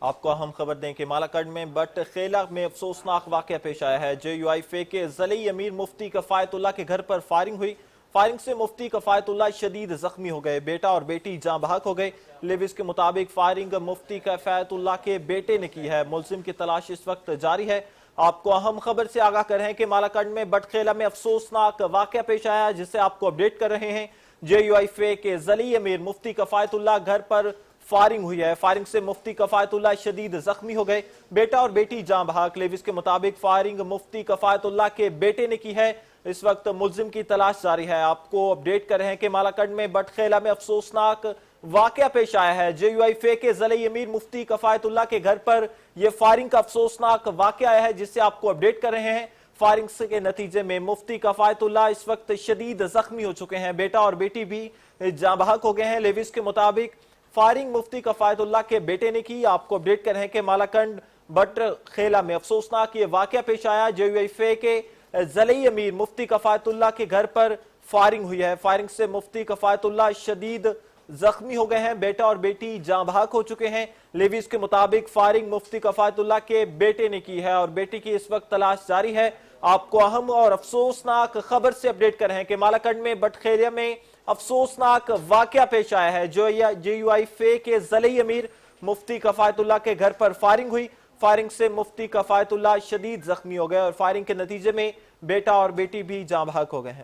آپ کو اہم خبر دیں کہ مالاکنڈ میں بٹ خیلہ میں افسوسناک واقعہ پیش آیا ہے۔ جے یو آئی فے کے ضلعی امیر مفتی کفایت اللہ کے گھر پر فائرنگ ہوئی۔ فائرنگ سے مفتی کفایت اللہ شدید زخمی ہو گئے۔ بیٹا اور بیٹی جاں بحق ہو گئے۔ لیوز کے مطابق فائرنگ مفتی کفایت اللہ کے بیٹے نے کی ہے۔ ملزم کی تلاش اس وقت جاری ہے۔ آپ کو اہم خبر سے آگاہ کر رہے ہیں کہ مالاکنڈ میں بٹ خیلہ میں افسوسناک واقعہ پیش آیا ہے، جسے آپ کو اپڈیٹ کر رہے ہیں۔ جے یو آئی فے کے ضلعی امیر مفتی کفایت اللہ گھر پر فائرنگ ہوئی ہے۔ فائرنگ سے مفتی کفایت اللہ شدید زخمی ہو گئے۔ بیٹا اور بیٹی جاں بحق۔ لیوز کے مطابق فائرنگ مفتی کفایت اللہ کے بیٹے نے کی ہے۔ اس وقت ملزم کی تلاش جاری ہے۔ آپ کو اپڈیٹ کر رہے ہیں کہ مالاکنڈ میں بٹ خیلہ میں افسوسناک واقعہ پیش آیا ہے۔ جے یو آئی فے کے ضلعی امیر مفتی کفایت اللہ کے گھر پر یہ فائرنگ کا افسوسناک واقعہ آیا ہے، جس سے آپ کو اپڈیٹ کر رہے ہیں۔ فائرنگ کے نتیجے میں مفتی کفایت اللہ اس وقت شدید زخمی ہو چکے ہیں۔ بیٹا اور بیٹی بھی جاں بحق ہو گئے ہیں۔ لیوز کے مطابق فائرنگ مفتی کفایت اللہ کے بیٹے نے کی۔ آپ کو اپڈیٹ کر رہے ہیں کہ مالاکنڈ بٹ خیلہ میں افسوسناک یہ واقعہ پیش آیا۔ جے یو آئی فے کے ضلعی امیر مفتی کفایت اللہ کے گھر پر فائرنگ ہوئی ہے۔ فائرنگ سے مفتی کفایت اللہ شدید زخمی ہو گئے ہیں۔ بیٹا اور بیٹی جاں بحق ہو چکے ہیں۔ لیوز کے مطابق فائرنگ مفتی کفایت اللہ کے بیٹے نے کی ہے اور بیٹی کی اس وقت تلاش جاری ہے۔ آپ کو اہم اور افسوسناک خبر سے اپڈیٹ کر رہے ہیں کہ مالاکنڈ میں بٹ خیلہ میں افسوسناک واقعہ پیش آیا ہے۔ جے یو آئی فے کے ضلعی امیر مفتی کفایت اللہ کے گھر پر فائرنگ ہوئی۔ فائرنگ سے مفتی کفایت اللہ شدید زخمی ہو گئے اور فائرنگ کے نتیجے میں بیٹا اور بیٹی بھی جاں بحق ہو گئے ہیں۔